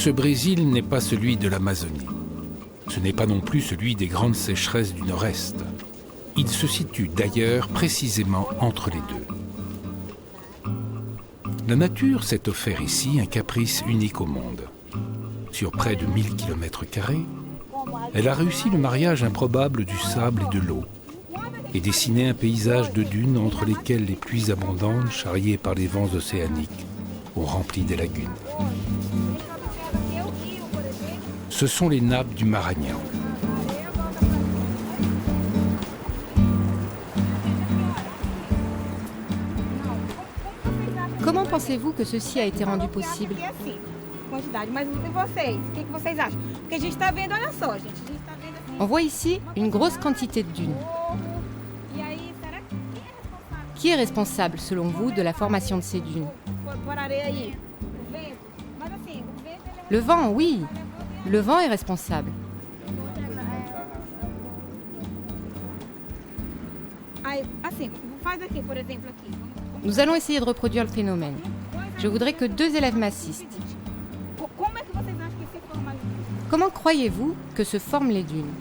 Ce Brésil n'est pas celui de l'Amazonie. Ce n'est pas non plus celui des grandes sécheresses du Nord-Est. Il se situe d'ailleurs précisément entre les deux. La nature s'est offert ici un caprice unique au monde. Sur près de 1000 km², elle a réussi le mariage improbable du sable et de l'eau et dessiné un paysage de dunes entre lesquelles les pluies abondantes, charriées par les vents océaniques, ont rempli des lagunes. Ce sont les nappes du Maranhão. Comment pensez-vous que ceci a été rendu possible? On voit ici une grosse quantité de dunes. Qui est responsable, selon vous, de la formation de ces dunes? Le vent, oui. Le vent est responsable. Nous allons essayer de reproduire le phénomène. Je voudrais que 2 élèves m'assistent. Comment croyez-vous que se forment les dunes?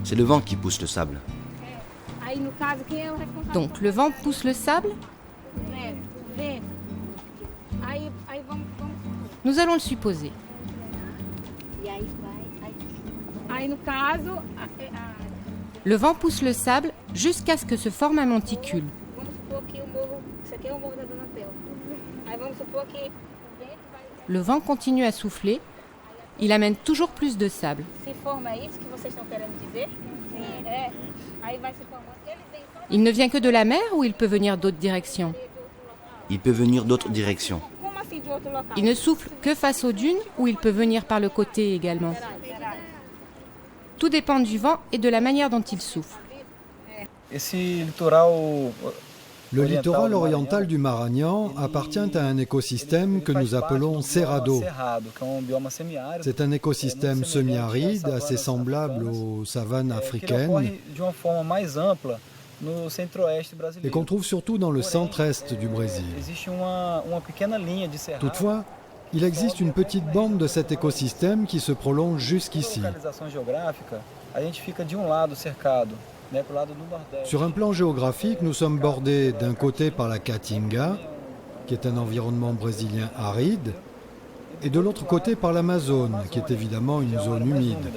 C'est le vent qui pousse le sable. Donc le vent pousse le sable? Nous allons le supposer. Le vent pousse le sable jusqu'à ce que se forme un monticule. Le vent continue à souffler. Il amène toujours plus de sable. Il ne vient que de la mer ou il peut venir d'autres directions? Il peut venir d'autres directions. Il ne souffle que face aux dunes ou il peut venir par le côté également? Tout dépend du vent et de la manière dont il souffle. Le littoral oriental du Maranhão appartient à un écosystème que nous appelons Cerrado. C'est un écosystème semi-aride, assez semblable aux savanes africaines, et qu'on trouve surtout dans le centre-est du Brésil. Toutefois, il existe une petite bande de cet écosystème qui se prolonge jusqu'ici. Sur un plan géographique, nous sommes bordés d'un côté par la Caatinga, qui est un environnement brésilien aride, et de l'autre côté par l'Amazone, qui est évidemment une zone humide.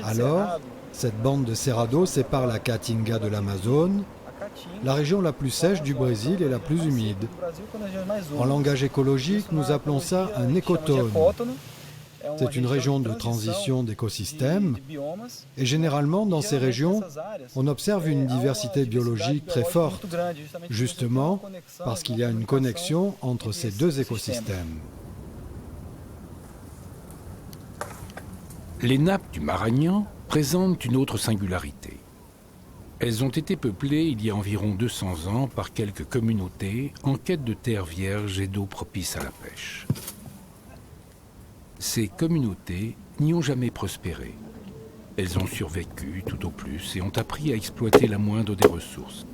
Alors, cette bande de Cerrado sépare la Caatinga de l'Amazone, la région la plus sèche du Brésil et la plus humide. En langage écologique, nous appelons ça un écotone. C'est une région de transition d'écosystèmes et généralement dans ces régions, on observe une diversité biologique très forte, justement parce qu'il y a une connexion entre ces 2 écosystèmes. Les nappes du Maranhão présentent une autre singularité. Elles ont été peuplées il y a environ 200 ans par quelques communautés en quête de terres vierges et d'eau propice à la pêche. Ces communautés n'y ont jamais prospéré. Elles ont survécu tout au plus et ont appris à exploiter la moindre des ressources.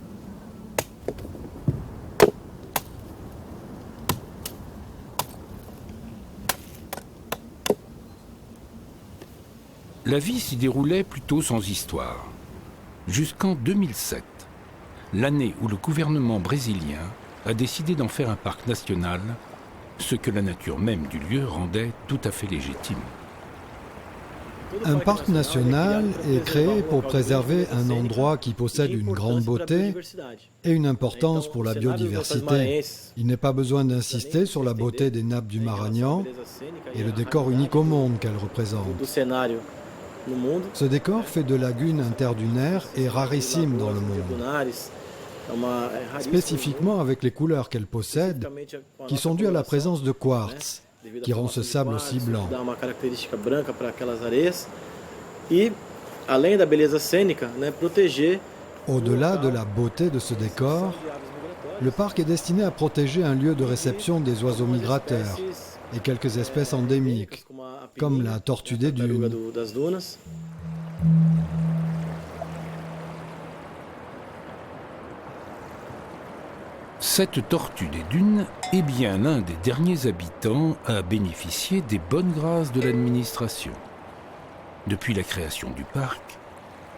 La vie s'y déroulait plutôt sans histoire. Jusqu'en 2007, l'année où le gouvernement brésilien a décidé d'en faire un parc national, ce que la nature même du lieu rendait tout à fait légitime. Un parc national est créé pour préserver un endroit qui possède une grande beauté et une importance pour la biodiversité. Il n'est pas besoin d'insister sur la beauté des nappes du Maranhão et le décor unique au monde qu'elles représentent. Ce décor fait de lagunes interdunaires et rarissime dans le monde, spécifiquement avec les couleurs qu'elles possèdent, qui sont dues à la présence de quartz, qui rend ce sable aussi blanc. Au-delà de la beauté de ce décor, le parc est destiné à protéger un lieu de réception des oiseaux migrateurs et quelques espèces endémiques, comme la tortue des dunes. Cette tortue des dunes est bien l'un des derniers habitants à bénéficier des bonnes grâces de l'administration. Depuis la création du parc,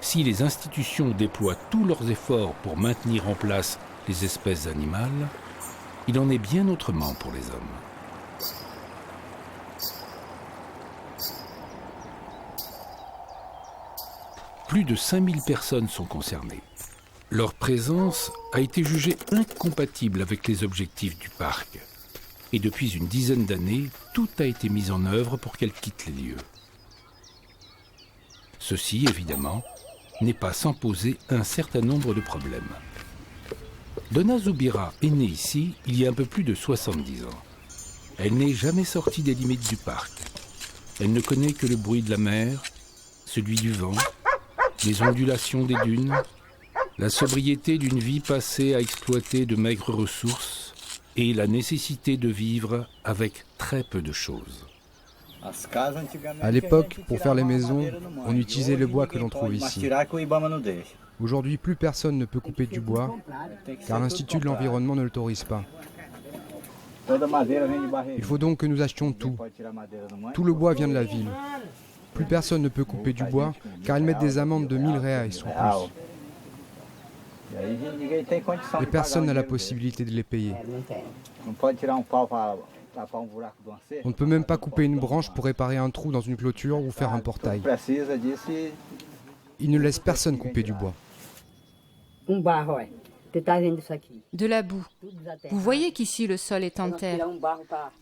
si les institutions déploient tous leurs efforts pour maintenir en place les espèces animales, il en est bien autrement pour les hommes. Plus de 5000 personnes sont concernées. Leur présence a été jugée incompatible avec les objectifs du parc. Et depuis une dizaine d'années, tout a été mis en œuvre pour qu'elles quittent les lieux. Ceci, évidemment, n'est pas sans poser un certain nombre de problèmes. Donna Zoubira est née ici il y a un peu plus de 70 ans. Elle n'est jamais sortie des limites du parc. Elle ne connaît que le bruit de la mer, celui du vent, les ondulations des dunes, la sobriété d'une vie passée à exploiter de maigres ressources et la nécessité de vivre avec très peu de choses. À l'époque, pour faire les maisons, on utilisait le bois que l'on trouve ici. Aujourd'hui, plus personne ne peut couper du bois, car l'Institut de l'environnement ne l'autorise pas. Il faut donc que nous achetions tout. Tout le bois vient de la ville. Plus personne ne peut couper du bois, car ils mettent des amendes de 1000 reais ou plus. Et personne n'a la possibilité de les payer. On ne peut même pas couper une branche pour réparer un trou dans une clôture ou faire un portail. Ils ne laissent personne couper du bois. De la boue. Vous voyez qu'ici le sol est en terre.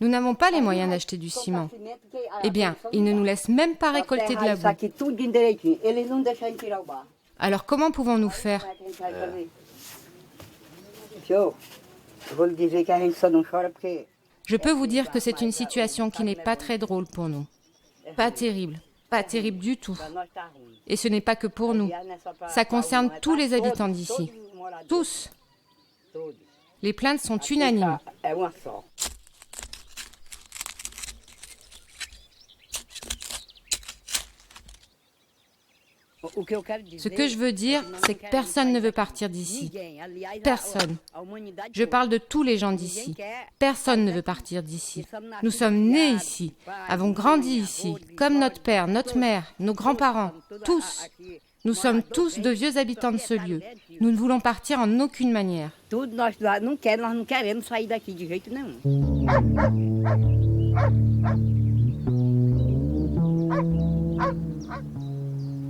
Nous n'avons pas les moyens d'acheter du ciment. Eh bien, ils ne nous laissent même pas récolter de la boue. Alors comment pouvons-nous faire ? Je peux vous dire que c'est une situation qui n'est pas très drôle pour nous. Pas terrible du tout. Et ce n'est pas que pour nous. Ça concerne tous les habitants d'ici. Tous. Les plaintes sont unanimes. Ce que je veux dire, c'est que personne ne veut partir d'ici. Personne. Je parle de tous les gens d'ici. Personne ne veut partir d'ici. Nous sommes nés ici, avons grandi ici, comme notre père, notre mère, nos grands-parents, tous. Nous sommes tous de vieux habitants de ce lieu. Nous ne voulons partir en aucune manière.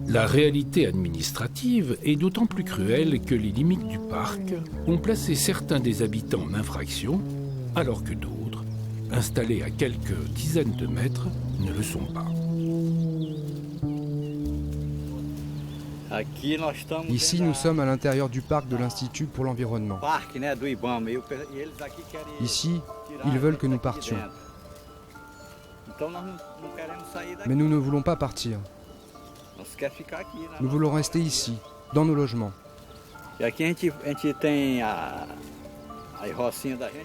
La réalité administrative est d'autant plus cruelle que les limites du parc ont placé certains des habitants en infraction, alors que d'autres, installés à quelques dizaines de mètres, ne le sont pas. Ici, nous sommes à l'intérieur du parc de l'Institut pour l'environnement. Ici, ils veulent que nous partions. Mais nous ne voulons pas partir. Nous voulons rester ici, dans nos logements.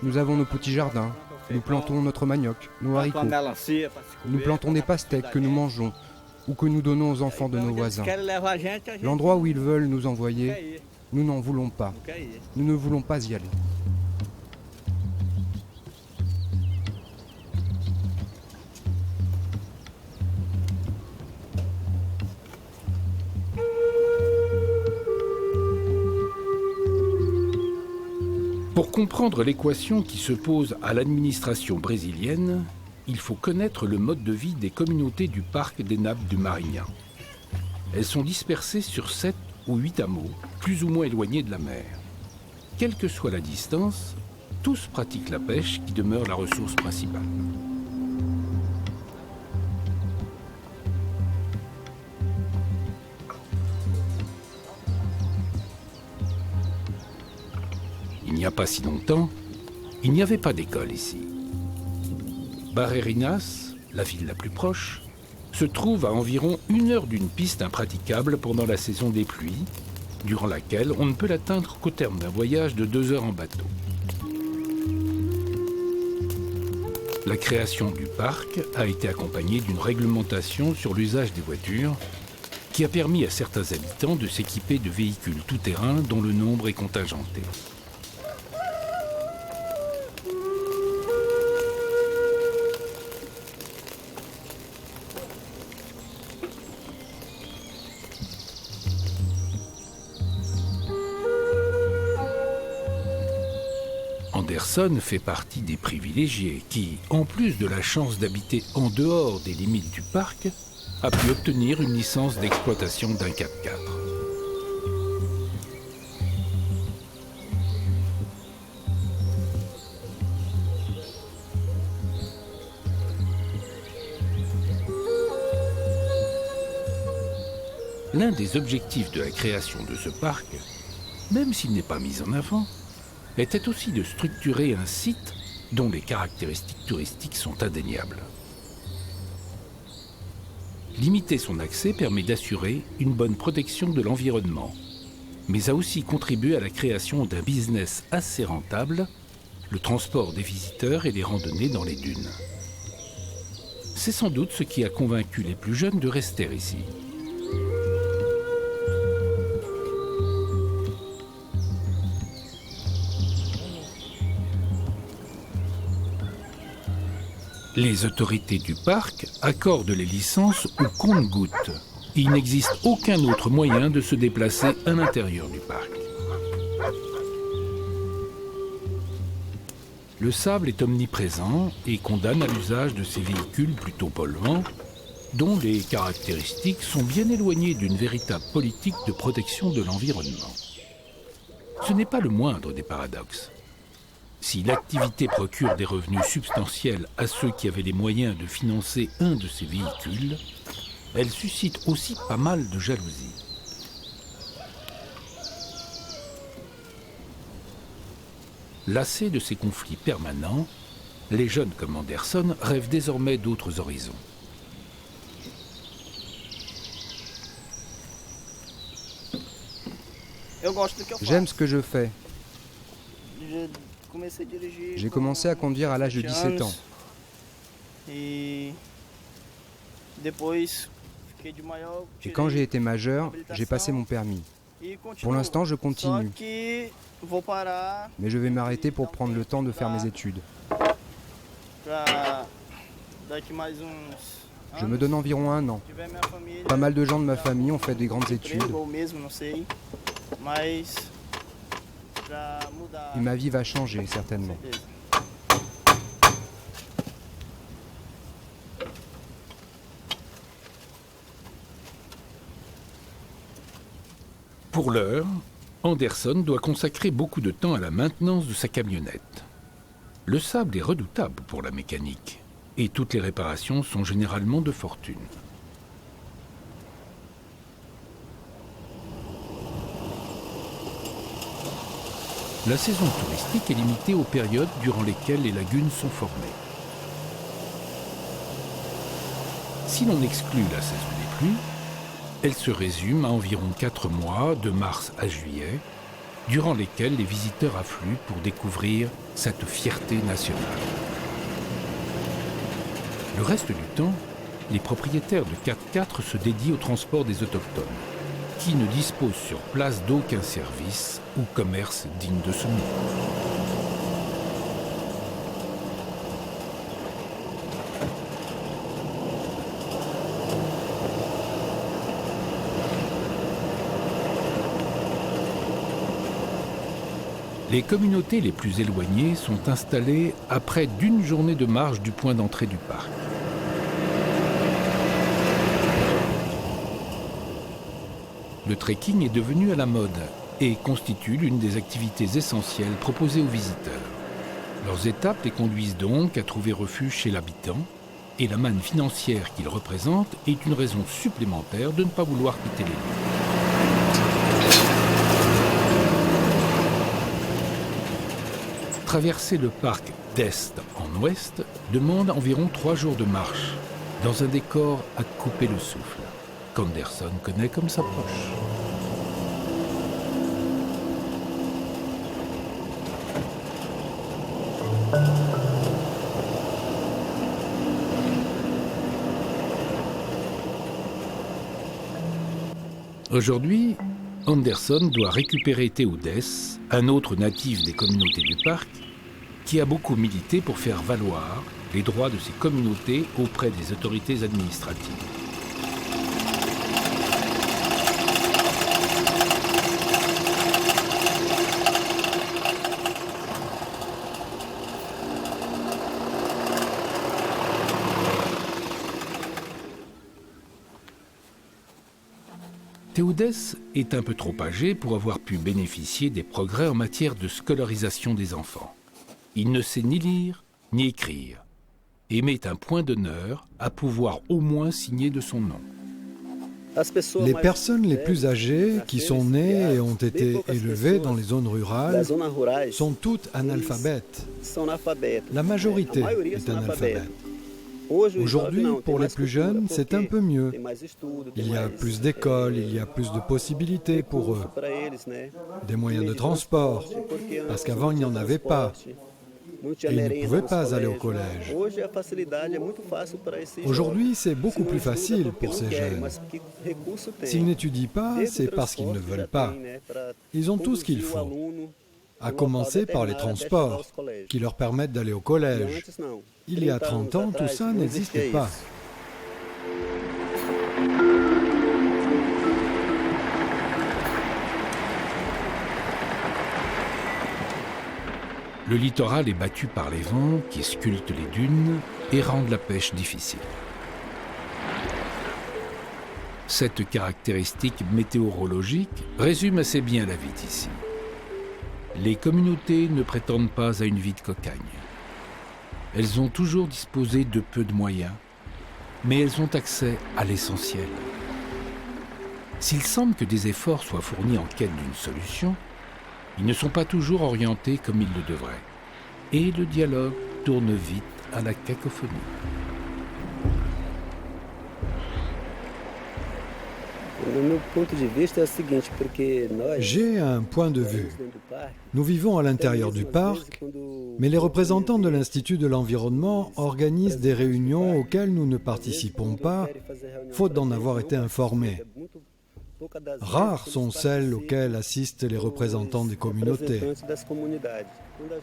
Nous avons nos petits jardins, nous plantons notre manioc, nos haricots. Nous plantons des pastèques que nous mangeons ou que nous donnons aux enfants de nos voisins. L'endroit où ils veulent nous envoyer, nous n'en voulons pas. Nous ne voulons pas y aller. Pour comprendre l'équation qui se pose à l'administration brésilienne, il faut connaître le mode de vie des communautés du parc des nappes du Marinha. Elles sont dispersées sur 7 ou 8 hameaux, plus ou moins éloignés de la mer. Quelle que soit la distance, tous pratiquent la pêche qui demeure la ressource principale. Il n'y a pas si longtemps, il n'y avait pas d'école ici. Barreirinhas, la ville la plus proche, se trouve à environ 1 heure d'une piste impraticable pendant la saison des pluies, durant laquelle on ne peut l'atteindre qu'au terme d'un voyage de 2 heures en bateau. La création du parc a été accompagnée d'une réglementation sur l'usage des voitures qui a permis à certains habitants de s'équiper de véhicules tout-terrain dont le nombre est contingenté. Anderson fait partie des privilégiés qui, en plus de la chance d'habiter en dehors des limites du parc, a pu obtenir une licence d'exploitation d'un 4x4. L'un des objectifs de la création de ce parc, même s'il n'est pas mis en avant, était aussi de structurer un site dont les caractéristiques touristiques sont indéniables. Limiter son accès permet d'assurer une bonne protection de l'environnement, mais a aussi contribué à la création d'un business assez rentable, le transport des visiteurs et les randonnées dans les dunes. C'est sans doute ce qui a convaincu les plus jeunes de rester ici. Les autorités du parc accordent les licences au compte-gouttes. Il n'existe aucun autre moyen de se déplacer à l'intérieur du parc. Le sable est omniprésent et condamne à l'usage de ces véhicules plutôt polluants, dont les caractéristiques sont bien éloignées d'une véritable politique de protection de l'environnement. Ce n'est pas le moindre des paradoxes. Si l'activité procure des revenus substantiels à ceux qui avaient les moyens de financer un de ces véhicules, elle suscite aussi pas mal de jalousie. Lassés de ces conflits permanents, les jeunes comme Anderson rêvent désormais d'autres horizons. J'aime ce que je fais. J'ai commencé à conduire à l'âge de 17 ans. Et quand j'ai été majeur, j'ai passé mon permis. Pour l'instant, je continue. Mais je vais m'arrêter pour prendre le temps de faire mes études. Je me donne environ 1 an. Pas mal de gens de ma famille ont fait des grandes études. Et ma vie va changer, certainement. Pour l'heure, Anderson doit consacrer beaucoup de temps à la maintenance de sa camionnette. Le sable est redoutable pour la mécanique, et toutes les réparations sont généralement de fortune. La saison touristique est limitée aux périodes durant lesquelles les lagunes sont formées. Si l'on exclut la saison des pluies, elle se résume à environ 4 mois, de mars à juillet, durant lesquels les visiteurs affluent pour découvrir cette fierté nationale. Le reste du temps, les propriétaires de 4x4 se dédient au transport des autochtones, qui ne disposent sur place d'aucun service ou commerce digne de ce nom. Les communautés les plus éloignées sont installées à près d'1 journée de marche du point d'entrée du parc. Le trekking est devenu à la mode et constitue l'une des activités essentielles proposées aux visiteurs. Leurs étapes les conduisent donc à trouver refuge chez l'habitant, et la manne financière qu'ils représentent est une raison supplémentaire de ne pas vouloir quitter les lieux. Traverser le parc d'est en ouest demande environ 3 jours de marche, dans un décor à couper le souffle, qu'Anderson connaît comme sa poche. Aujourd'hui, Anderson doit récupérer Théodès, un autre natif des communautés du parc, qui a beaucoup milité pour faire valoir les droits de ces communautés auprès des autorités administratives. Théodès est un peu trop âgé pour avoir pu bénéficier des progrès en matière de scolarisation des enfants. Il ne sait ni lire ni écrire et met un point d'honneur à pouvoir au moins signer de son nom. Les personnes les plus âgées qui sont nées et ont été élevées dans les zones rurales sont toutes analphabètes. La majorité est analphabète. Aujourd'hui, pour les plus jeunes, c'est un peu mieux. Il y a plus d'écoles, il y a plus de possibilités pour eux. Des moyens de transport, parce qu'avant il n'y en avait pas. Et ils ne pouvaient pas aller au collège. Aujourd'hui, c'est beaucoup plus facile pour ces jeunes. S'ils n'étudient pas, c'est parce qu'ils ne veulent pas. Ils ont tout ce qu'il faut, à commencer par les transports, qui leur permettent d'aller au collège. Il y a 30 ans, tout ça n'existait pas. Le littoral est battu par les vents qui sculptent les dunes et rendent la pêche difficile. Cette caractéristique météorologique résume assez bien la vie d'ici. Les communautés ne prétendent pas à une vie de cocagne. Elles ont toujours disposé de peu de moyens, mais elles ont accès à l'essentiel. S'il semble que des efforts soient fournis en quête d'une solution, ils ne sont pas toujours orientés comme ils le devraient. Et le dialogue tourne vite à la cacophonie. J'ai un point de vue. Nous vivons à l'intérieur du parc, mais les représentants de l'Institut de l'environnement organisent des réunions auxquelles nous ne participons pas, faute d'en avoir été informés. Rares sont celles auxquelles assistent les représentants des communautés.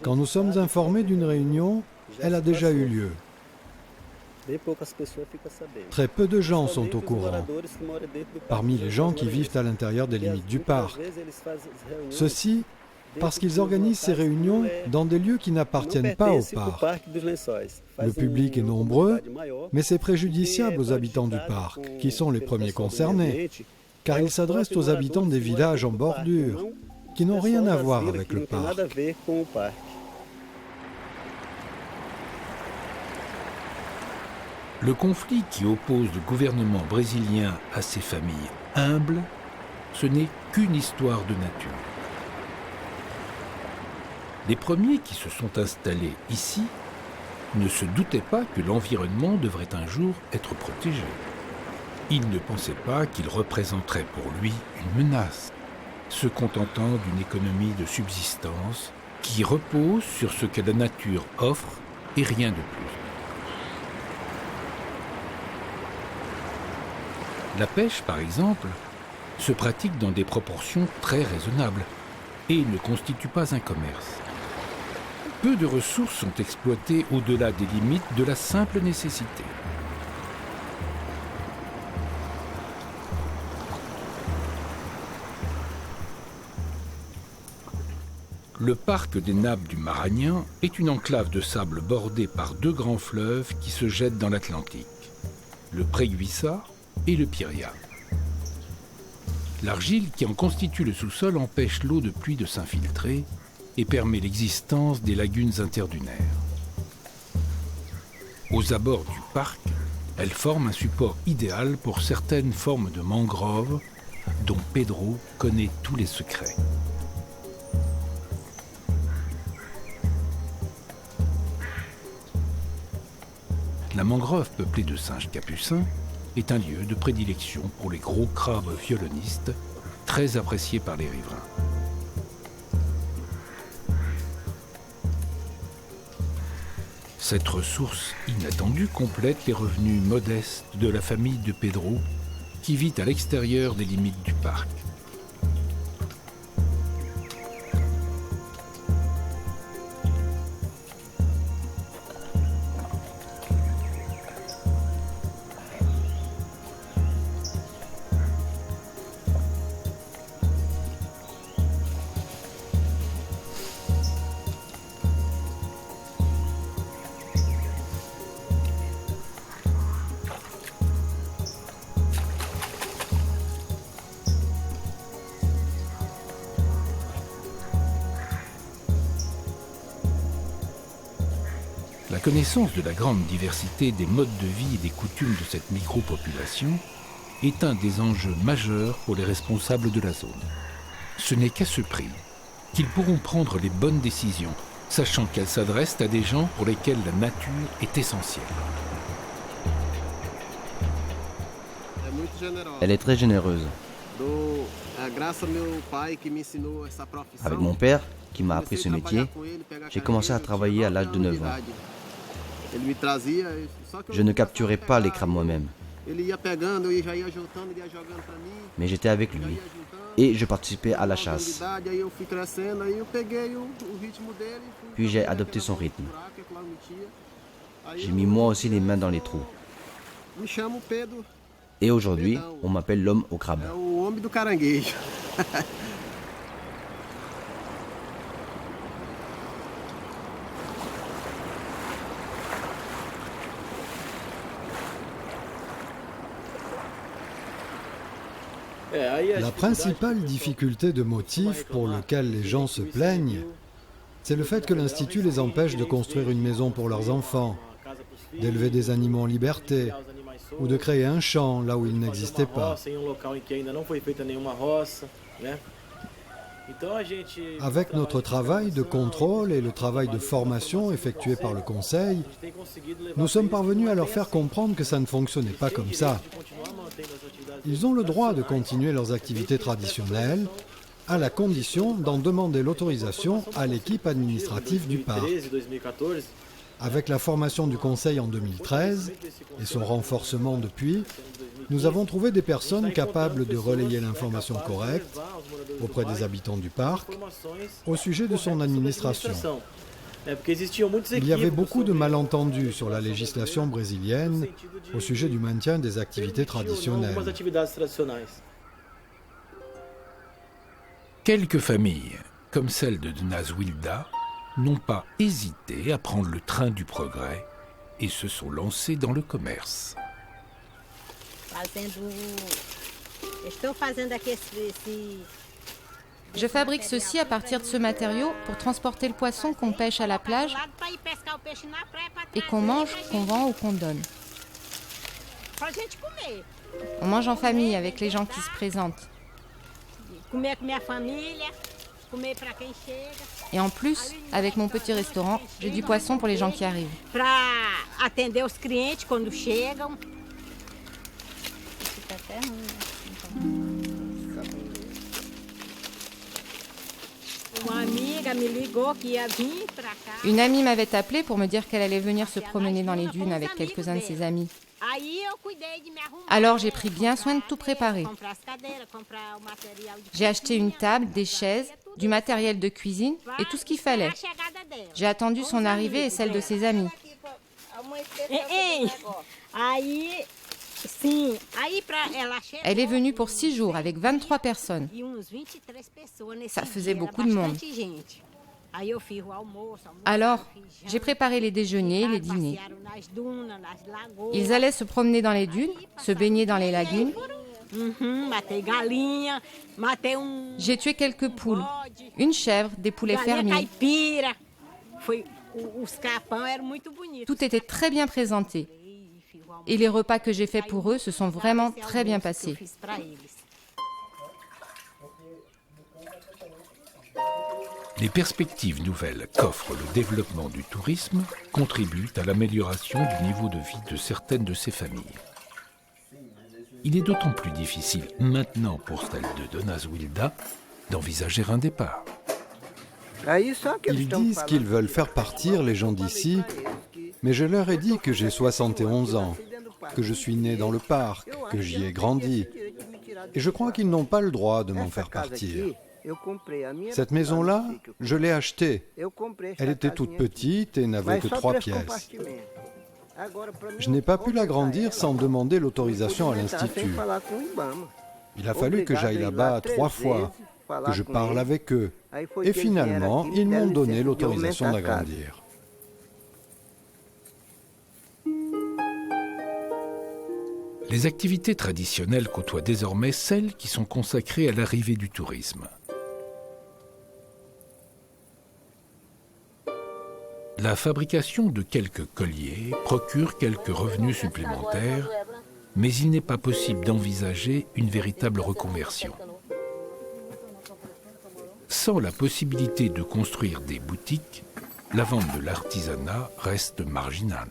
Quand nous sommes informés d'une réunion, elle a déjà eu lieu. Très peu de gens sont au courant, parmi les gens qui vivent à l'intérieur des limites du parc. Ceci parce qu'ils organisent ces réunions dans des lieux qui n'appartiennent pas au parc. Le public est nombreux, mais c'est préjudiciable aux habitants du parc, qui sont les premiers concernés, car ils s'adressent aux habitants des villages en bordure, qui n'ont rien à voir avec le parc. Le conflit qui oppose le gouvernement brésilien à ses familles humbles, ce n'est qu'une histoire de nature. Les premiers qui se sont installés ici ne se doutaient pas que l'environnement devrait un jour être protégé. Ils ne pensaient pas qu'il représenterait pour lui une menace, se contentant d'une économie de subsistance qui repose sur ce que la nature offre et rien de plus. La pêche, par exemple, se pratique dans des proportions très raisonnables et ne constitue pas un commerce. Peu de ressources sont exploitées au-delà des limites de la simple nécessité. Le parc des Nappes du Maranhão est une enclave de sable bordée par deux grands fleuves qui se jettent dans l'Atlantique, le Preguiça et le Piria. L'argile qui en constitue le sous-sol empêche l'eau de pluie de s'infiltrer et permet l'existence des lagunes interdunaires. Aux abords du parc, elle forme un support idéal pour certaines formes de mangroves dont Pedro connaît tous les secrets. La mangrove peuplée de singes capucins est un lieu de prédilection pour les gros crabes violonistes, très appréciés par les riverains. Cette ressource inattendue complète les revenus modestes de la famille de Pedro, qui vit à l'extérieur des limites du parc. connaissance de la grande diversité des modes de vie et des coutumes de cette micropopulation est un des enjeux majeurs pour les responsables de la zone. Ce n'est qu'à ce prix qu'ils pourront prendre les bonnes décisions, sachant qu'elles s'adressent à des gens pour lesquels la nature est essentielle. Elle est très généreuse. Avec mon père, qui m'a appris ce métier, j'ai commencé à travailler à l'âge de 9 ans. Je ne capturais pas les crabes moi-même, mais j'étais avec lui et je participais à la chasse. Puis j'ai adopté son rythme. J'ai mis moi aussi les mains dans les trous. Et aujourd'hui, on m'appelle l'homme au crabe. La principale difficulté de motif pour lequel les gens se plaignent, c'est le fait que l'Institut les empêche de construire une maison pour leurs enfants, d'élever des animaux en liberté, ou de créer un champ là où il n'existait pas. Avec notre travail de contrôle et le travail de formation effectué par le Conseil, nous sommes parvenus à leur faire comprendre que ça ne fonctionnait pas comme ça. Ils ont le droit de continuer leurs activités traditionnelles, à la condition d'en demander l'autorisation à l'équipe administrative du parc. Avec la formation du Conseil en 2013 et son renforcement depuis, nous avons trouvé des personnes capables de relayer l'information correcte auprès des habitants du parc au sujet de son administration. Il y avait beaucoup de malentendus sur la législation brésilienne au sujet du maintien des activités traditionnelles. Quelques familles, comme celle de Donazwilda, n'ont pas hésité à prendre le train du progrès et se sont lancés dans le commerce. Je fabrique ceci à partir de ce matériau pour transporter le poisson qu'on pêche à la plage et qu'on mange, qu'on vend ou qu'on donne. On mange en famille avec les gens qui se présentent. Et en plus, avec mon petit restaurant, j'ai du poisson pour les gens qui arrivent. Une amie m'avait appelé pour me dire qu'elle allait venir se promener dans les dunes avec quelques-uns de ses amis. Alors j'ai pris bien soin de tout préparer. J'ai acheté une table, des chaises, du matériel de cuisine et tout ce qu'il fallait. J'ai attendu son arrivée et celle de ses amis. Elle est venue pour 6 jours avec 23 personnes. Ça faisait beaucoup de monde. Alors, j'ai préparé les déjeuners, les dîners. Ils allaient se promener dans les dunes, se baigner dans les lagunes. J'ai tué quelques poules, une chèvre, des poulets fermiers. Tout était très bien présenté. Et les repas que j'ai faits pour eux se sont vraiment très bien passés. Les perspectives nouvelles qu'offre le développement du tourisme contribuent à l'amélioration du niveau de vie de certaines de ces familles. Il est d'autant plus difficile maintenant pour celle de Donazwilda d'envisager un départ. Ils disent qu'ils veulent faire partir les gens d'ici, mais je leur ai dit que j'ai 71 ans, que je suis né dans le parc, que j'y ai grandi. Et je crois qu'ils n'ont pas le droit de m'en faire partir. Cette maison-là, je l'ai achetée. Elle était toute petite et n'avait que 3 pièces. Je n'ai pas pu l'agrandir sans demander l'autorisation à l'Institut. Il a fallu que j'aille là-bas 3 fois, que je parle avec eux. Et finalement, ils m'ont donné l'autorisation d'agrandir. Les activités traditionnelles côtoient désormais celles qui sont consacrées à l'arrivée du tourisme. La fabrication de quelques colliers procure quelques revenus supplémentaires, mais il n'est pas possible d'envisager une véritable reconversion. Sans la possibilité de construire des boutiques, la vente de l'artisanat reste marginale.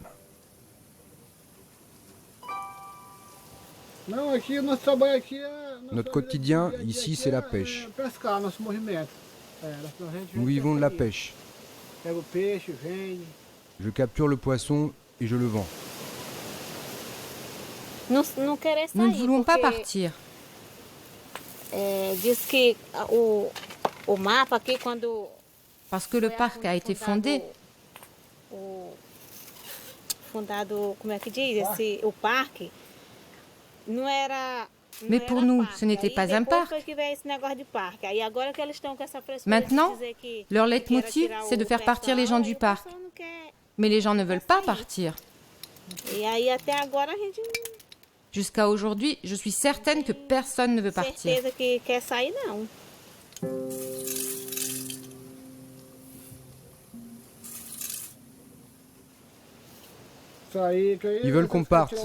Notre quotidien, ici, c'est la pêche. Nous vivons de la pêche. Je capture le poisson et je le vends. Nous ne voulons pas partir. Parce que le parc a été fondé. Mais pour nous, ce n'était pas un parc. Maintenant, leur leitmotiv, c'est de faire partir les gens du parc. Mais les gens ne veulent pas partir. Jusqu'à aujourd'hui, je suis certaine que personne ne veut partir. Ils veulent qu'on parte,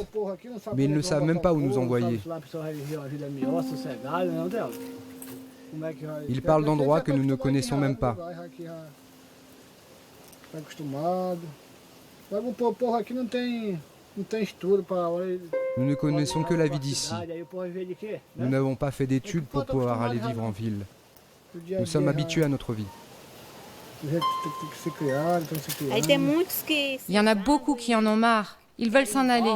mais ils ne savent même pas où nous envoyer. Ils parlent d'endroits que nous ne connaissons même pas. Nous ne connaissons que la vie d'ici. Nous n'avons pas fait d'études pour pouvoir aller vivre en ville. Nous sommes habitués à notre vie. Il y en a beaucoup qui en ont marre. Ils veulent s'en aller.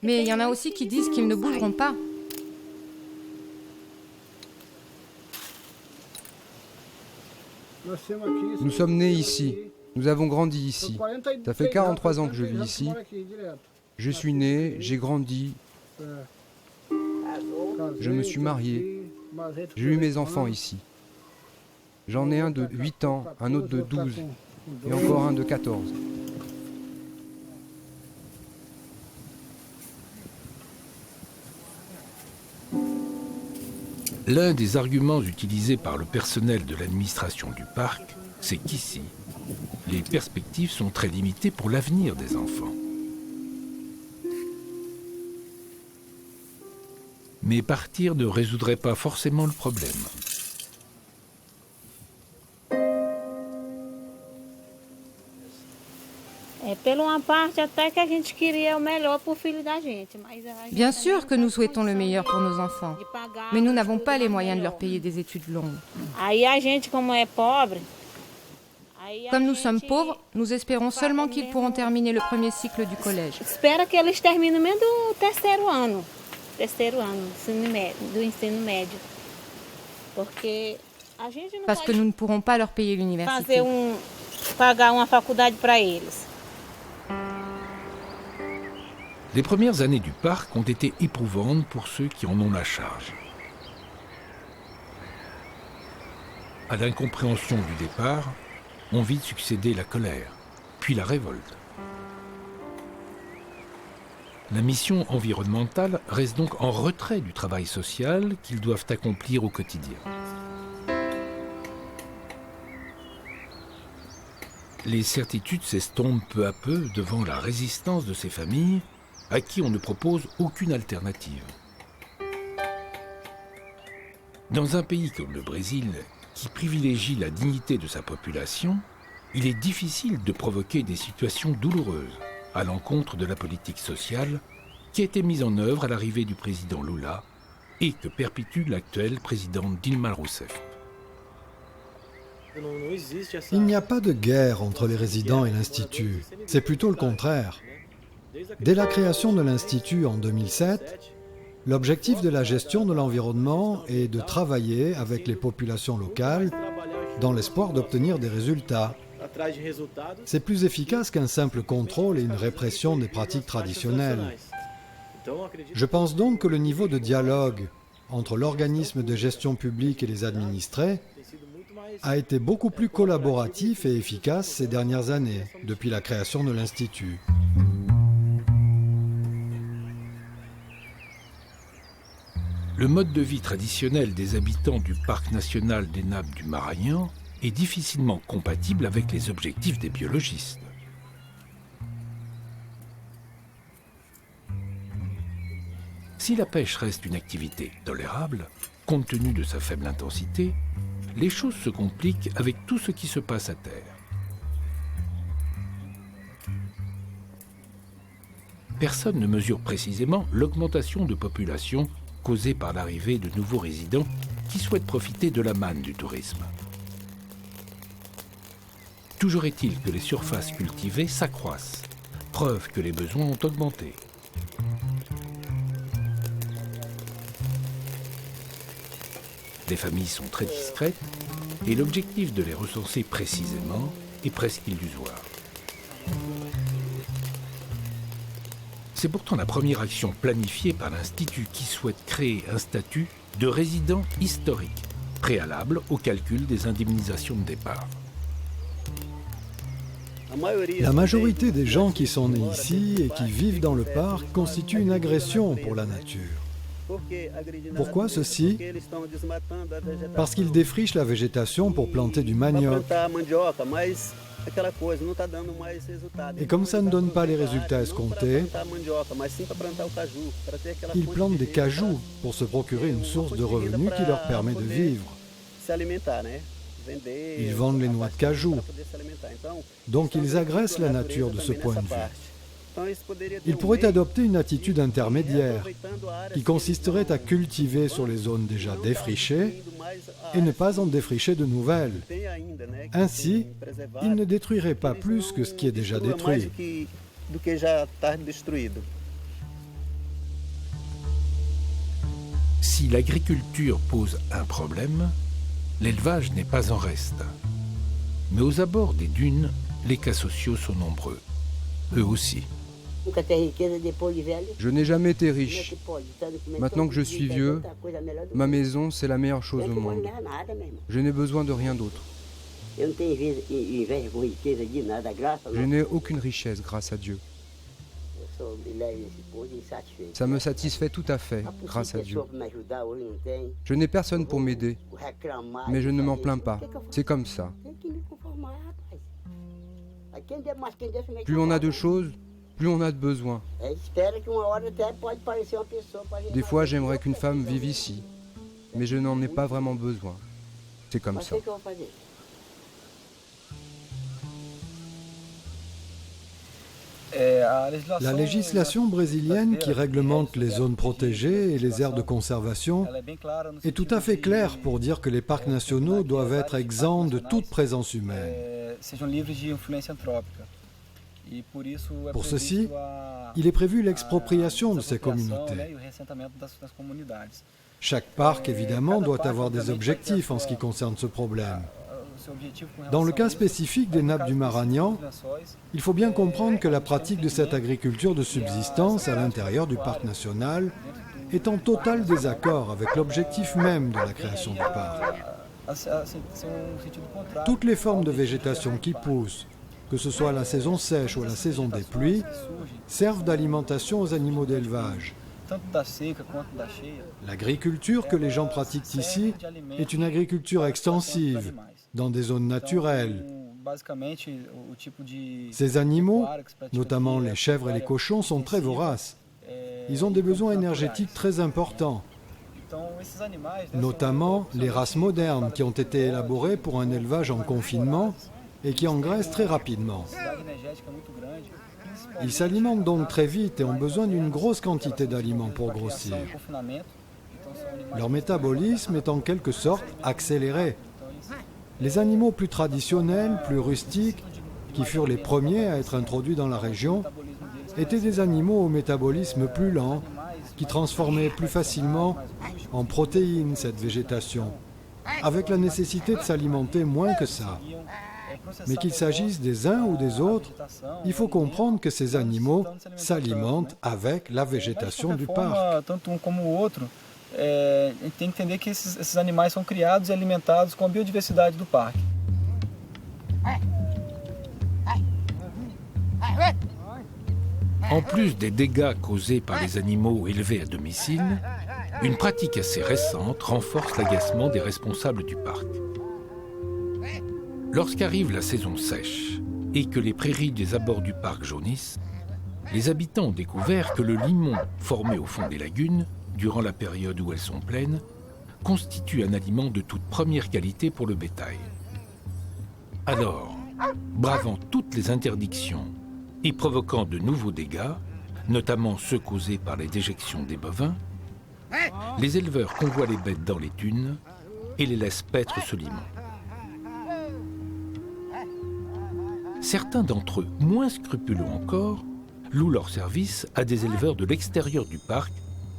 Mais il y en a aussi qui disent qu'ils ne bougeront pas. Nous sommes nés ici. Nous avons grandi ici. Ça fait 43 ans que je vis ici. Je suis né, j'ai grandi. Je me suis marié. J'ai eu mes enfants ici. J'en ai un de 8 ans, un autre de 12 et encore un de 14. L'un des arguments utilisés par le personnel de l'administration du parc, c'est qu'ici, les perspectives sont très limitées pour l'avenir des enfants. Mais partir ne résoudrait pas forcément le problème. Bien sûr que nous souhaitons le meilleur pour nos enfants, mais nous n'avons pas les moyens de leur payer des études longues. Comme nous sommes pauvres, nous espérons seulement qu'ils pourront terminer le premier cycle du collège. Parce que nous ne pourrons pas leur payer l'université. Les premières années du parc ont été éprouvantes pour ceux qui en ont la charge. À l'incompréhension du départ, ont vite succédé la colère, puis la révolte. La mission environnementale reste donc en retrait du travail social qu'ils doivent accomplir au quotidien. Les certitudes s'estompent peu à peu devant la résistance de ces familles à qui on ne propose aucune alternative. Dans un pays comme le Brésil, qui privilégie la dignité de sa population, il est difficile de provoquer des situations douloureuses à l'encontre de la politique sociale qui a été mise en œuvre à l'arrivée du président Lula et que perpétue l'actuelle présidente Dilma Rousseff. Il n'y a pas de guerre entre les résidents et l'Institut. C'est plutôt le contraire. Dès la création de l'Institut en 2007, l'objectif de la gestion de l'environnement est de travailler avec les populations locales dans l'espoir d'obtenir des résultats. C'est plus efficace qu'un simple contrôle et une répression des pratiques traditionnelles. Je pense donc que le niveau de dialogue entre l'organisme de gestion publique et les administrés a été beaucoup plus collaboratif et efficace ces dernières années, depuis la création de l'Institut. Le mode de vie traditionnel des habitants du parc national des Nappes du Marañón et difficilement compatible avec les objectifs des biologistes. Si la pêche reste une activité tolérable, compte tenu de sa faible intensité, les choses se compliquent avec tout ce qui se passe à terre. Personne ne mesure précisément l'augmentation de population causée par l'arrivée de nouveaux résidents qui souhaitent profiter de la manne du tourisme. Toujours est-il que les surfaces cultivées s'accroissent, preuve que les besoins ont augmenté. Les familles sont très discrètes et l'objectif de les recenser précisément est presque illusoire. C'est pourtant la première action planifiée par l'Institut qui souhaite créer un statut de résident historique, préalable au calcul des indemnisations de départ. La majorité des gens qui sont nés ici et qui vivent dans le parc constituent une agression pour la nature. Pourquoi ceci? Parce qu'ils défrichent la végétation pour planter du manioc. Et comme ça ne donne pas les résultats escomptés, ils plantent des cajous pour se procurer une source de revenus qui leur permet de vivre. Ils vendent les noix de cajou. Donc ils agressent la nature de ce point de vue. Ils pourraient adopter une attitude intermédiaire qui consisterait à cultiver sur les zones déjà défrichées et ne pas en défricher de nouvelles. Ainsi, ils ne détruiraient pas plus que ce qui est déjà détruit. Si l'agriculture pose un problème, l'élevage n'est pas en reste. Mais aux abords des dunes, les cas sociaux sont nombreux. Eux aussi. Je n'ai jamais été riche. Maintenant que je suis vieux, ma maison, c'est la meilleure chose au monde. Je n'ai besoin de rien d'autre. Je n'ai aucune richesse, grâce à Dieu. Ça me satisfait tout à fait, grâce à Dieu. Je n'ai personne pour m'aider, mais je ne m'en plains pas. C'est comme ça. Plus on a de choses, plus on a de besoins. Des fois, j'aimerais qu'une femme vive ici, mais je n'en ai pas vraiment besoin. C'est comme ça. La législation brésilienne qui réglemente les zones protégées et les aires de conservation est tout à fait claire pour dire que les parcs nationaux doivent être exempts de toute présence humaine. Pour ceci, il est prévu l'expropriation de ces communautés. Chaque parc, évidemment, doit avoir des objectifs en ce qui concerne ce problème. Dans le cas spécifique des nappes du Maranhão, il faut bien comprendre que la pratique de cette agriculture de subsistance à l'intérieur du parc national est en total désaccord avec l'objectif même de la création du parc. Toutes les formes de végétation qui poussent, que ce soit à la saison sèche ou à la saison des pluies, servent d'alimentation aux animaux d'élevage. L'agriculture que les gens pratiquent ici est une agriculture extensive, dans des zones naturelles. Ces animaux, notamment les chèvres et les cochons, sont très voraces. Ils ont des besoins énergétiques très importants, notamment les races modernes qui ont été élaborées pour un élevage en confinement et qui engraissent très rapidement. Ils s'alimentent donc très vite et ont besoin d'une grosse quantité d'aliments pour grossir. Leur métabolisme est en quelque sorte accéléré. Les animaux plus traditionnels, plus rustiques, qui furent les premiers à être introduits dans la région, étaient des animaux au métabolisme plus lent, qui transformaient plus facilement en protéines cette végétation, avec la nécessité de s'alimenter moins que ça. Mais qu'il s'agisse des uns ou des autres, il faut comprendre que ces animaux s'alimentent avec la végétation du parc. A gente tem que entender que esses animais são criados e alimentados com a biodiversidade do parque. En plus des dégâts causés par les animaux élevés à domicile, une pratique assez récente renforce l'agacement des responsables du parc. Lorsqu'arrive la saison sèche et que les prairies des abords du parc jaunissent, les habitants ont découvert que le limon formé au fond des lagunes, durant la période où elles sont pleines, constitue un aliment de toute première qualité pour le bétail. Alors, bravant toutes les interdictions et provoquant de nouveaux dégâts, notamment ceux causés par les déjections des bovins, les éleveurs convoient les bêtes dans les dunes et les laissent paître ce limon. Certains d'entre eux, moins scrupuleux encore, louent leur service à des éleveurs de l'extérieur du parc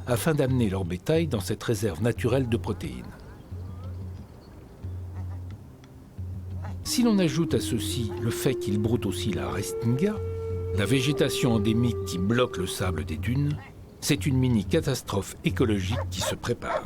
afin d'amener leur bétail dans cette réserve naturelle de protéines. Si l'on ajoute à ceci le fait qu'ils broutent aussi la restinga, la végétation endémique qui bloque le sable des dunes, c'est une mini-catastrophe écologique qui se prépare.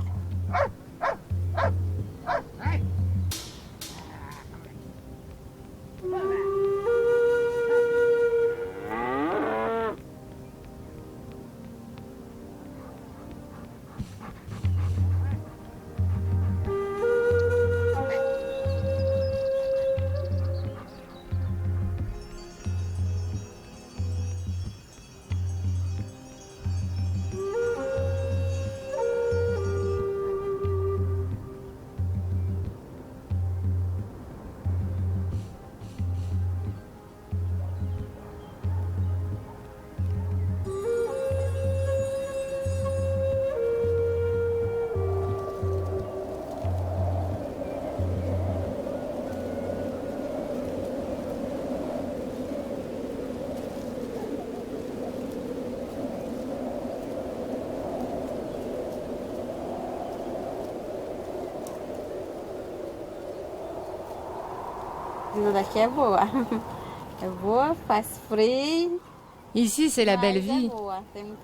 Ici, c'est la belle vie.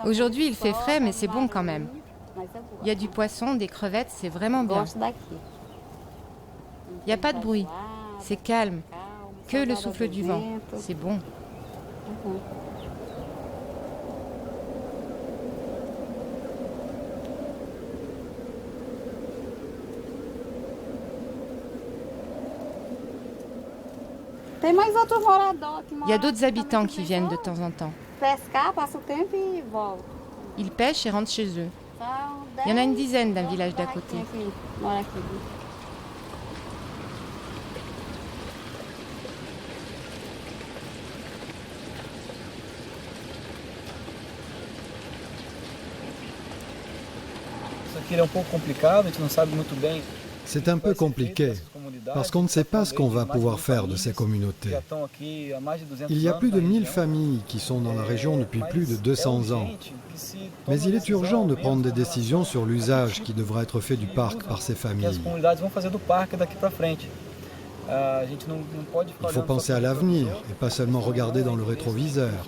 Aujourd'hui, il fait frais, mais c'est bon quand même. Il y a du poisson, des crevettes, c'est vraiment bien. Il n'y a pas de bruit, c'est calme. Que le souffle du vent, c'est bon. Il y a d'autres habitants qui viennent de temps en temps. Ils pêchent et rentrent chez eux. Il y en a une dizaine d'un village d'à côté. C'est un peu compliqué, parce qu'on ne sait pas ce qu'on va pouvoir faire de ces communautés. Il y a plus de 1000 familles qui sont dans la région depuis plus de 200 ans. Mais il est urgent de prendre des décisions sur l'usage qui devra être fait du parc par ces familles. Il faut penser à l'avenir et pas seulement regarder dans le rétroviseur.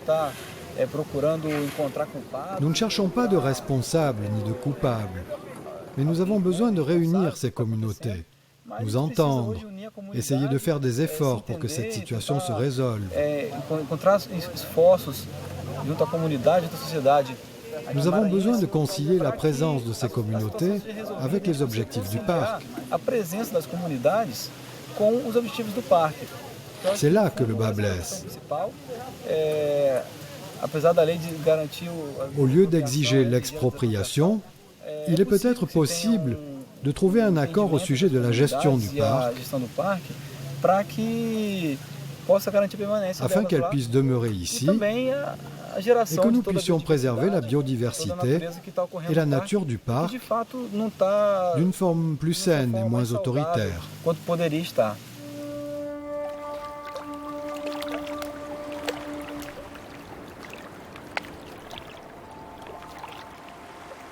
Nous ne cherchons pas de responsables ni de coupables, mais nous avons besoin de réunir ces communautés, nous entendre, essayer de faire des efforts pour que cette situation se résolve. Nous avons besoin de concilier la présence de ces communautés avec les objectifs du parc. C'est là que le bas blesse. Au lieu d'exiger l'expropriation, il est peut-être possible de trouver un accord au sujet de la gestion du parc afin qu'elle puisse demeurer ici et que nous puissions préserver la biodiversité et la nature du parc d'une forme plus saine et moins autoritaire.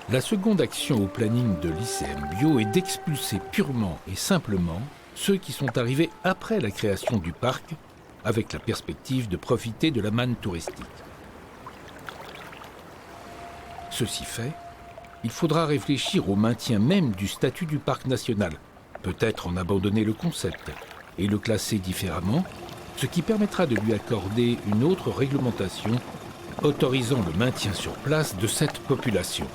La seconde action au planning de l'ICM Bio est d'expulser purement et simplement ceux qui sont arrivés après la création du parc, avec la perspective de profiter de la manne touristique. Ceci fait, il faudra réfléchir au maintien même du statut du parc national, peut-être en abandonner le concept et le classer différemment, ce qui permettra de lui accorder une autre réglementation autorisant le maintien sur place de cette population.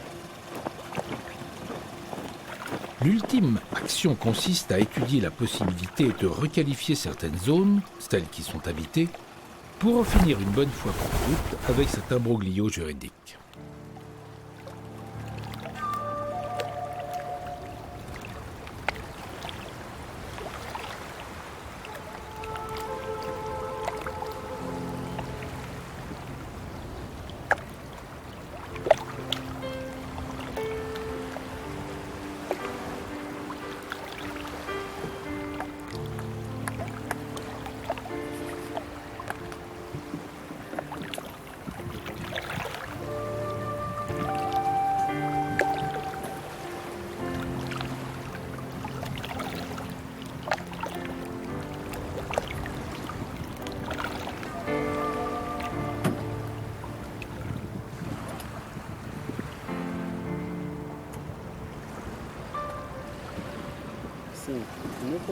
L'ultime action consiste à étudier la possibilité de requalifier certaines zones, celles qui sont habitées, pour en finir une bonne fois pour toutes avec cet imbroglio juridique.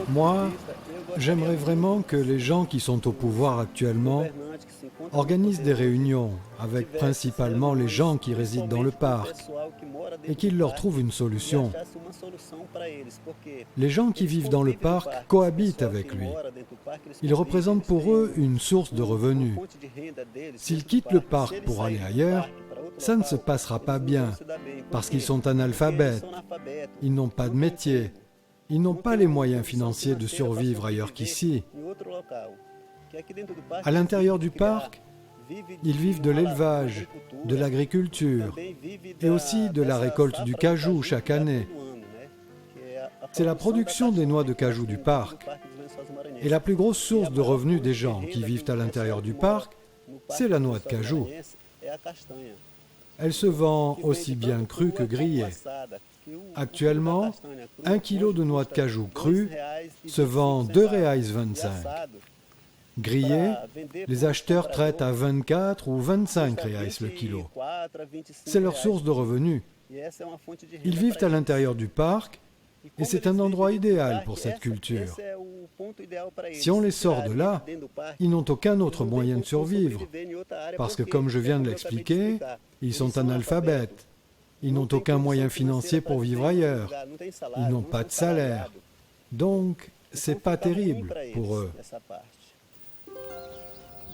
Moi, j'aimerais vraiment que les gens qui sont au pouvoir actuellement organisent des réunions avec principalement les gens qui résident dans le parc et qu'ils leur trouvent une solution. Les gens qui vivent dans le parc cohabitent avec lui. Il représente pour eux une source de revenus. S'ils quittent le parc pour aller ailleurs, ça ne se passera pas bien parce qu'ils sont analphabètes, ils n'ont pas de métier. Ils n'ont pas les moyens financiers de survivre ailleurs qu'ici. À l'intérieur du parc, ils vivent de l'élevage, de l'agriculture et aussi de la récolte du cajou chaque année. C'est la production des noix de cajou du parc. Et la plus grosse source de revenus des gens qui vivent à l'intérieur du parc, c'est la noix de cajou. Elle se vend aussi bien crue que grillée. Actuellement, 1 kilo de noix de cajou crue se vend 2,25 reais. Grillée, les acheteurs traitent à 24 ou 25 reais le kilo. C'est leur source de revenus. Ils vivent à l'intérieur du parc et c'est un endroit idéal pour cette culture. Si on les sort de là, ils n'ont aucun autre moyen de survivre. Parce que, comme je viens de l'expliquer, ils sont analphabètes. Ils n'ont aucun moyen financier pour vivre ailleurs. Ils n'ont pas de salaire. Donc, c'est pas terrible pour eux.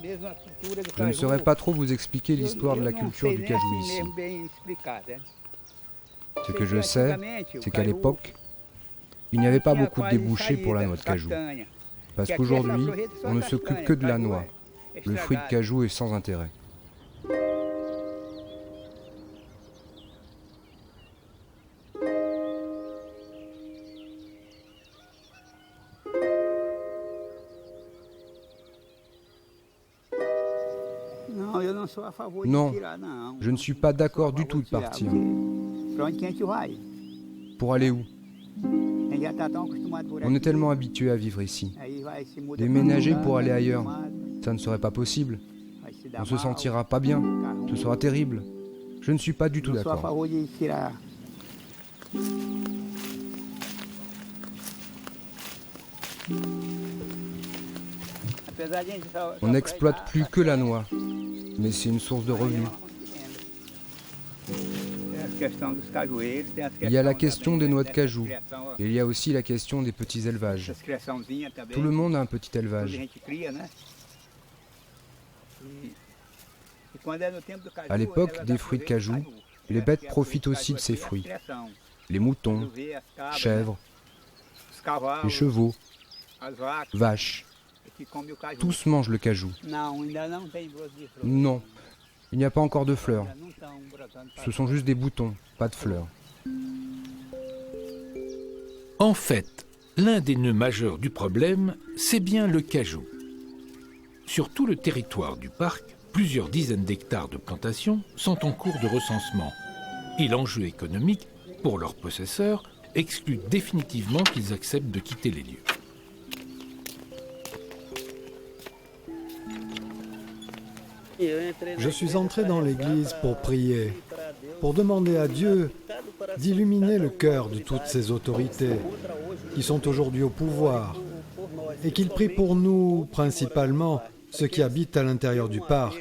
Je ne saurais pas trop vous expliquer l'histoire de la culture du cajou ici. Ce que je sais, c'est qu'à l'époque, il n'y avait pas beaucoup de débouchés pour la noix de cajou. Parce qu'aujourd'hui, on ne s'occupe que de la noix. Le fruit de cajou est sans intérêt. Non, je ne suis pas d'accord du tout de partir. Pour aller où? On est tellement habitué à vivre ici. Déménager pour aller ailleurs, ça ne serait pas possible. On ne se sentira pas bien, ce sera terrible. Je ne suis pas du tout d'accord. On n'exploite plus que la noix, mais c'est une source de revenus. Il y a la question des noix de cajou, et il y a aussi la question des petits élevages. Tout le monde a un petit élevage. À l'époque des fruits de cajou, les bêtes profitent aussi de ces fruits. Les moutons, chèvres, les chevaux, vaches. Tous mangent le cajou. Non, il n'y a pas encore de fleurs. Ce sont juste des boutons, pas de fleurs. En fait, l'un des nœuds majeurs du problème, c'est bien le cajou. Sur tout le territoire du parc, plusieurs dizaines d'hectares de plantations sont en cours de recensement. Et l'enjeu économique, pour leurs possesseurs, exclut définitivement qu'ils acceptent de quitter les lieux. Je suis entré dans l'église pour prier, pour demander à Dieu d'illuminer le cœur de toutes ces autorités qui sont aujourd'hui au pouvoir et qu'il prie pour nous, principalement ceux qui habitent à l'intérieur du parc,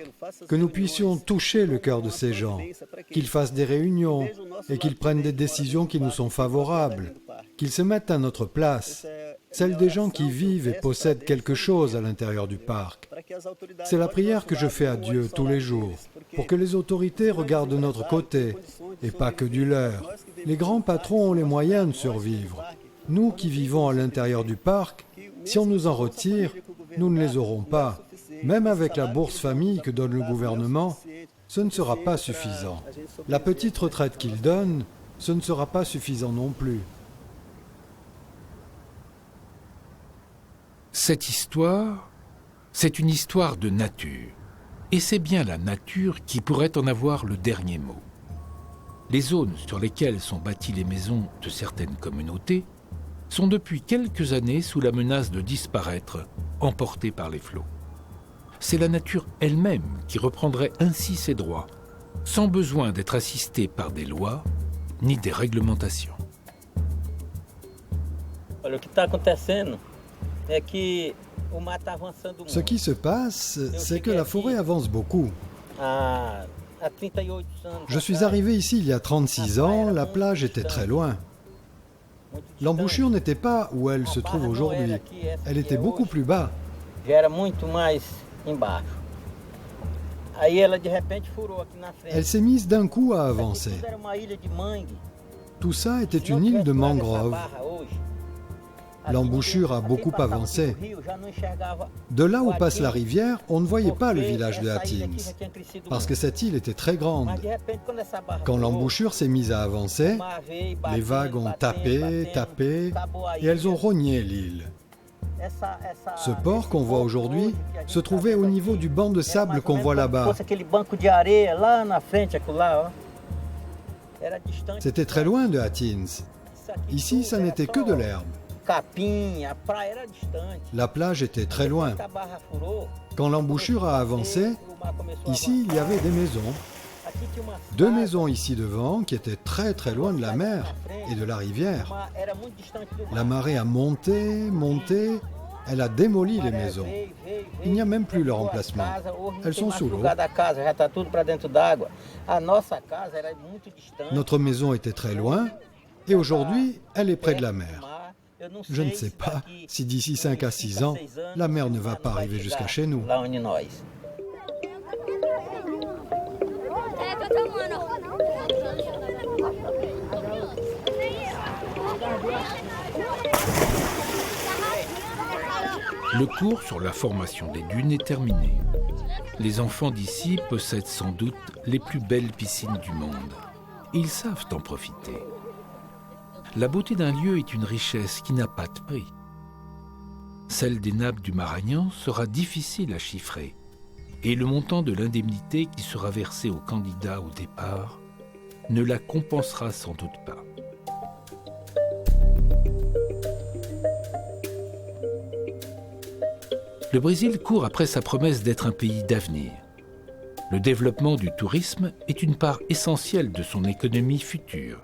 que nous puissions toucher le cœur de ces gens, qu'ils fassent des réunions et qu'ils prennent des décisions qui nous sont favorables, qu'ils se mettent à notre place, celle des gens qui vivent et possèdent quelque chose à l'intérieur du parc. C'est la prière que je fais à Dieu tous les jours, pour que les autorités regardent de notre côté, et pas que du leur. Les grands patrons ont les moyens de survivre. Nous qui vivons à l'intérieur du parc, si on nous en retire, nous ne les aurons pas. Même avec la bourse famille que donne le gouvernement, ce ne sera pas suffisant. La petite retraite qu'il donne, ce ne sera pas suffisant non plus. Cette histoire, c'est une histoire de nature. Et c'est bien la nature qui pourrait en avoir le dernier mot. Les zones sur lesquelles sont bâties les maisons de certaines communautés sont depuis quelques années sous la menace de disparaître, emportées par les flots. C'est la nature elle-même qui reprendrait ainsi ses droits, sans besoin d'être assistée par des lois ni des réglementations. Ce qui se passe, c'est que la forêt avance beaucoup. Je suis arrivé ici il y a 36 ans, la plage était très loin. L'embouchure n'était pas où elle se trouve aujourd'hui, elle était beaucoup plus bas. Elle s'est mise d'un coup à avancer. Tout ça était une île de mangroves. L'embouchure a beaucoup avancé. De là où passe la rivière, on ne voyait pas le village de Athins, parce que cette île était très grande. Quand l'embouchure s'est mise à avancer, les vagues ont tapé, et elles ont rogné l'île. Ce port qu'on voit aujourd'hui se trouvait au niveau du banc de sable qu'on voit là-bas. C'était très loin de Athens. Ici, ça n'était que de l'herbe. La plage était très loin. Quand l'embouchure a avancé, ici, il y avait des maisons. 2 maisons ici devant qui étaient très très loin de la mer et de la rivière. La marée a monté, elle a démoli les maisons. Il n'y a même plus leur emplacement. Elles sont sous l'eau. Notre maison était très loin et aujourd'hui, elle est près de la mer. Je ne sais pas si d'ici 5 à 6 ans, la mer ne va pas arriver jusqu'à chez nous. Le cours sur la formation des dunes est terminé. Les enfants d'ici possèdent sans doute les plus belles piscines du monde. Ils savent en profiter. La beauté d'un lieu est une richesse qui n'a pas de prix. Celle des nappes du Maragnan sera difficile à chiffrer, et le montant de l'indemnité qui sera versée aux candidats au départ ne la compensera sans doute pas. Le Brésil court après sa promesse d'être un pays d'avenir. Le développement du tourisme est une part essentielle de son économie future.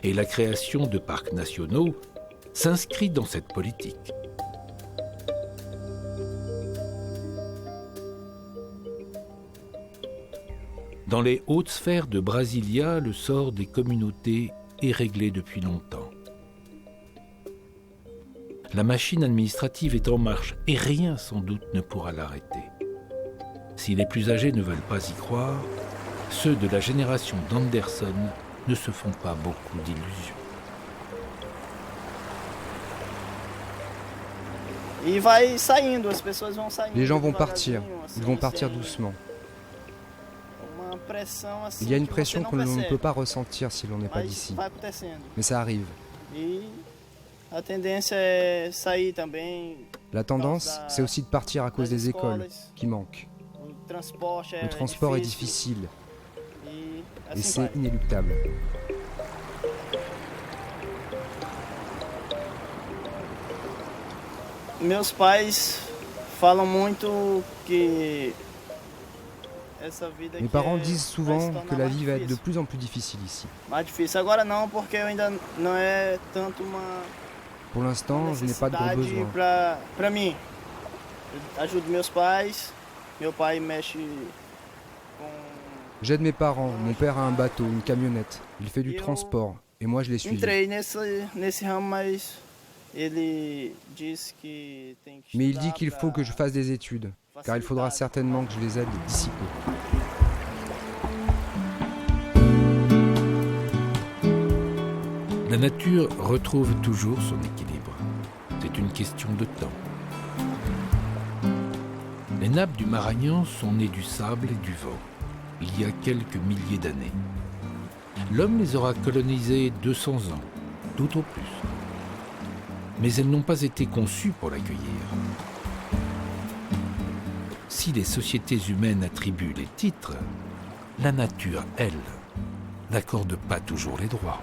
Et la création de parcs nationaux s'inscrit dans cette politique. Dans les hautes sphères de Brasilia, le sort des communautés est réglé depuis longtemps. La machine administrative est en marche et rien sans doute ne pourra l'arrêter. Si les plus âgés ne veulent pas y croire, ceux de la génération d'Anderson ne se font pas beaucoup d'illusions. Les gens vont partir, ils vont partir doucement. Il y a une pression que l'on ne peut pas ressentir si l'on n'est pas d'ici. Mais ça arrive. La tendance, c'est aussi de partir à cause des écoles qui manquent. Le transport est difficile et c'est inéluctable. Meus pais falam muito que Mes parents disent souvent que la vie va être de plus en plus difficile ici. Pour l'instant, je n'ai pas de gros besoins. J'aide mes parents, mon père a un bateau, une camionnette. Il fait du transport, et moi je l'ai suivi. Mais il dit qu'il faut que je fasse des études, car il faudra certainement que je les aide d'ici peu. La nature retrouve toujours son équilibre. C'est une question de temps. Les nappes du Maragnan sont nées du sable et du vent, il y a quelques milliers d'années. L'homme les aura colonisées 200 ans, tout au plus. Mais elles n'ont pas été conçues pour l'accueillir. Si les sociétés humaines attribuent les titres, la nature, elle, n'accorde pas toujours les droits.